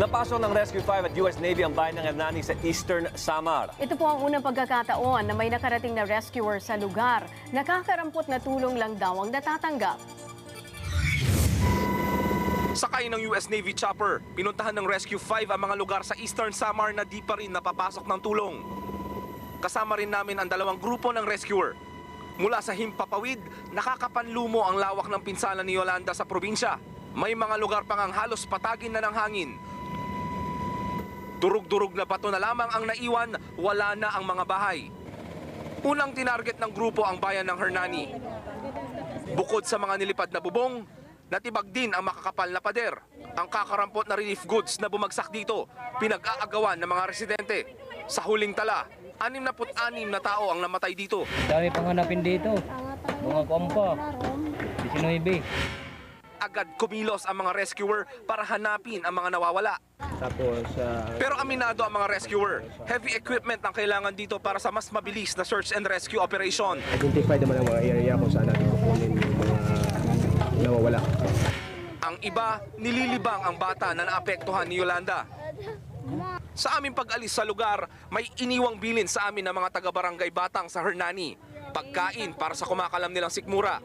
Napasok ng Rescue 5 at US Navy ang bayan ng Hernani sa Eastern Samar. Ito po ang unang pagkakataon na may nakarating na rescuer sa lugar. Nakakarampot na tulong lang daw ang natatanggap. Sakay ng US Navy chopper, pinuntahan ng Rescue 5 ang mga lugar sa Eastern Samar na di pa rin napapasok ng tulong. Kasama rin namin ang dalawang grupo ng rescuer. Mula sa Himpapawid, nakakapanlumo ang lawak ng pinsala ni Yolanda sa probinsya. May mga lugar pang ang halos patagin na ng hangin. Durug-durug na bato na lamang ang naiwan, wala na ang mga bahay. Unang tinarget ng grupo ang bayan ng Hernani. Bukod sa mga nilipad na bubong, natibag din ang makakapal na pader. Ang kakarampot na relief goods na bumagsak dito, pinag-aagawan ng mga residente. Sa huling tala, 66 na tao ang namatay dito. Dami pang hanapin dito. Mga kompa, 19. Agad kumilos ang mga rescuer para hanapin ang mga nawawala. Tapos, Pero aminado ang mga rescuer, heavy equipment ang kailangan dito para sa mas mabilis na search and rescue operation. identify naman ang mga area kung saan natin kukunin yung mga nawawala. Ang iba, nililibang ang bata na naapektuhan ni Yolanda. Sa aming pag-alis sa lugar, may iniwang bilin sa amin ng mga taga-barangay Batang sa Hernani. Pagkain para sa kumakalam nilang sikmura.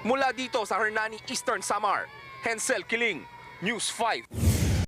Mula dito sa Hernani, Eastern Samar, Hensel Kiling, News 5.